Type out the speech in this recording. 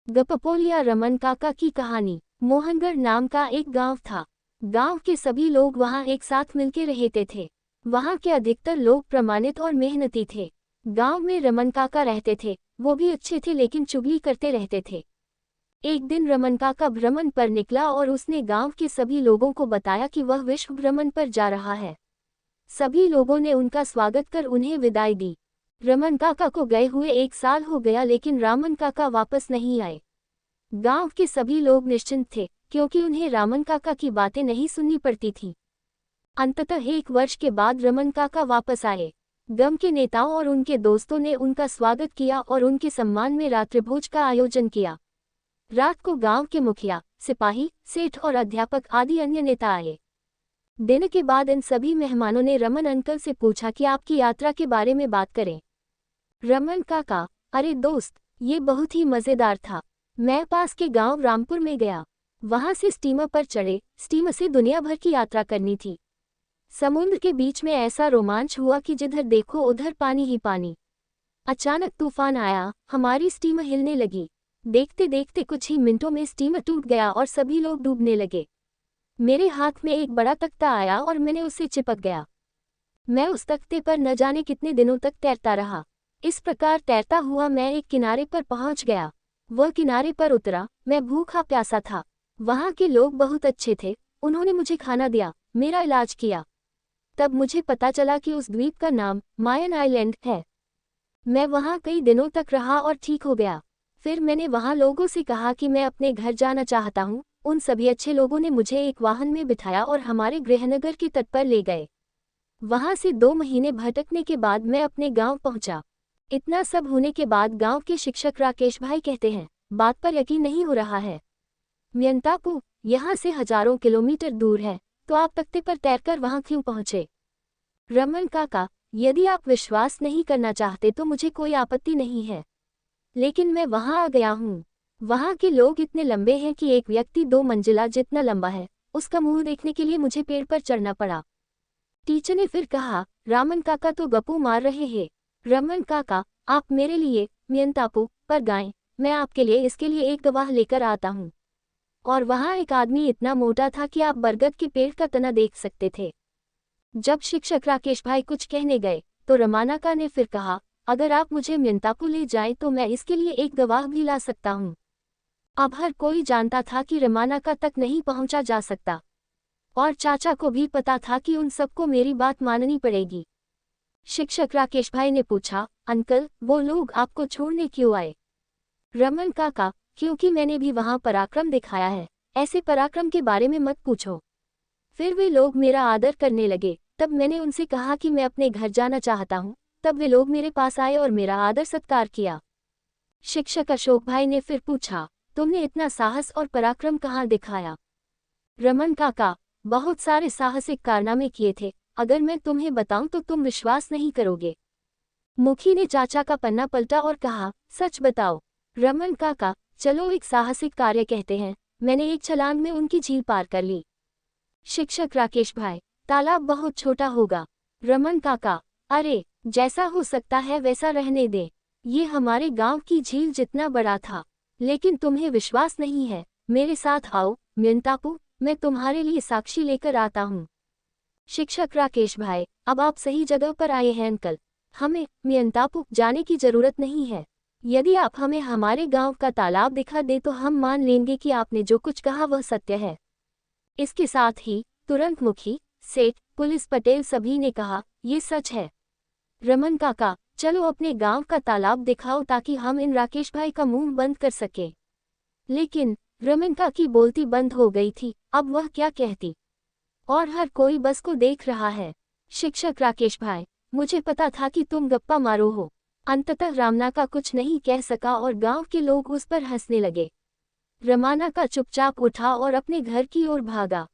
गपपोलिया रमन काका की कहानी। मोहनगढ़ नाम का एक गांव था। गांव के सभी लोग वहां एक साथ मिलकर रहते थे। वहां के अधिकतर लोग प्रमाणित और मेहनती थे। गांव में रमन काका रहते थे। वो भी अच्छे थे लेकिन चुगली करते रहते थे। एक दिन रमन काका भ्रमण पर निकला और उसने गांव के सभी लोगों को बताया कि वह विश्व भ्रमण पर जा रहा है। सभी लोगों ने उनका स्वागत कर उन्हें विदाई दी। रमन काका को गए हुए 1 साल हो गया लेकिन रामन काका वापस नहीं आए। गांव के सभी लोग निश्चिंत थे क्योंकि उन्हें रामन काका की बातें नहीं सुननी पड़ती थीं। अंततः 1 वर्ष के बाद रमन काका वापस आए। गांव के नेताओं और उनके दोस्तों ने उनका स्वागत किया और उनके सम्मान में रात्रिभोज का आयोजन किया। रात को गांव के मुखिया, सिपाही, सेठ और अध्यापक आदि अन्य नेता आए। दिन के बाद इन सभी मेहमानों ने रमन अंकल से पूछा कि आपकी यात्रा के बारे में बात करें। रमन काका: अरे दोस्त, ये बहुत ही मज़ेदार था। मैं पास के गांव रामपुर में गया। वहां से स्टीमर पर चढ़े। स्टीमर से दुनिया भर की यात्रा करनी थी। समुद्र के बीच में ऐसा रोमांच हुआ कि जिधर देखो उधर पानी ही पानी। अचानक तूफान आया, हमारी स्टीमर हिलने लगी। देखते देखते कुछ ही मिनटों में स्टीमर टूट गया और सभी लोग डूबने लगे। मेरे हाथ में एक बड़ा तख्ता आया और मैंने उससे चिपक गया। मैं उस तख्ते पर न जाने कितने दिनों तक तैरता रहा। इस प्रकार तैरता हुआ मैं एक किनारे पर पहुंच गया। वह किनारे पर उतरा। मैं भूखा प्यासा था। वहां के लोग बहुत अच्छे थे। उन्होंने मुझे खाना दिया, मेरा इलाज किया। तब मुझे पता चला कि उस द्वीप का नाम मायन आइलैंड है। मैं वहां कई दिनों तक रहा और ठीक हो गया। फिर मैंने वहां लोगों से कहा कि मैं अपने घर जाना चाहता हूं। उन सभी अच्छे लोगों ने मुझे एक वाहन में बिठाया और हमारे गृहनगर के तट पर ले गए। वहां से 2 महीने भटकने के बाद मैं अपने गांव पहुंचा। इतना सब होने के बाद गांव के शिक्षक राकेश भाई कहते हैं, बात पर यकीन नहीं हो रहा है। म्यंतापू यहाँ से हजारों किलोमीटर दूर है, तो आप तख्ते पर तैरकर वहां क्यों पहुंचे? रमन काका: यदि आप विश्वास नहीं करना चाहते तो मुझे कोई आपत्ति नहीं है, लेकिन मैं वहां आ गया हूँ। वहां के लोग इतने लंबे हैं कि एक व्यक्ति 2 मंजिला जितना लंबा है, उसका मुंह देखने के लिए मुझे पेड़ पर चढ़ना पड़ा। टीचर ने फिर कहा, रामन काका तो गप्पू मार रहे हैं। रमन काका: आप मेरे लिए म्यंतापू पर गाएं, मैं आपके लिए इसके लिए एक गवाह लेकर आता हूँ। और वहां एक आदमी इतना मोटा था कि आप बरगद के पेड़ का तना देख सकते थे। जब शिक्षक राकेश भाई कुछ कहने गए तो रमानाका ने फिर कहा, अगर आप मुझे म्यंतापू ले जाएं तो मैं इसके लिए एक गवाह भी ला सकता हूँ। अब हर कोई जानता था कि रमानाका तक नहीं पहुंचा जा सकता, और चाचा को भी पता था कि उन सबको मेरी बात माननी पड़ेगी। शिक्षक राकेश भाई ने पूछा, अंकल, वो लोग आपको छोड़ने क्यों आए? रमन काका: क्योंकि मैंने भी वहां पराक्रम दिखाया है। ऐसे पराक्रम के बारे में मत पूछो। फिर वे लोग मेरा आदर करने लगे। तब मैंने उनसे कहा कि मैं अपने घर जाना चाहता हूँ। तब वे लोग मेरे पास आए और मेरा आदर सत्कार किया। शिक्षक अशोक भाई ने फिर पूछा, तुमने इतना साहस और पराक्रम कहाँ दिखाया? रमन काका: बहुत सारे साहसिक कारनामे किए थे। अगर मैं तुम्हें बताऊं तो तुम विश्वास नहीं करोगे। मुखी ने चाचा का पन्ना पलटा और कहा, सच बताओ। रमन काका: चलो एक साहसिक कार्य कहते हैं। मैंने एक छलांग में उनकी झील पार कर ली। शिक्षक राकेश भाई: तालाब बहुत छोटा होगा। रमन काका: अरे, जैसा हो सकता है वैसा रहने दे। ये हमारे गांव की झील जितना बड़ा था। लेकिन तुम्हें विश्वास नहीं है। मेरे साथ आओ म्यंतापू, मैं तुम्हारे लिए साक्षी लेकर आता हूँ। शिक्षक राकेश भाई: अब आप सही जगह पर आए हैं अंकल। हमें म्यंतापू जाने की जरूरत नहीं है। यदि आप हमें हमारे गांव का तालाब दिखा दे तो हम मान लेंगे कि आपने जो कुछ कहा वह सत्य है। इसके साथ ही तुरंत मुखी, सेठ, पुलिस पटेल सभी ने कहा, ये सच है। रमन काका: चलो अपने गांव का तालाब दिखाओ ताकि हम इन राकेश भाई का मुंह बंद कर सके। लेकिन रमन काकी बोलती बंद हो गई थी। अब वह क्या कहती? और हर कोई बस को देख रहा है। शिक्षक राकेश भाई: मुझे पता था कि तुम गप्पा मारो हो। अंततः रामनाका कुछ नहीं कह सका और गांव के लोग उस पर हंसने लगे। रमानाका चुपचाप उठा और अपने घर की ओर भागा।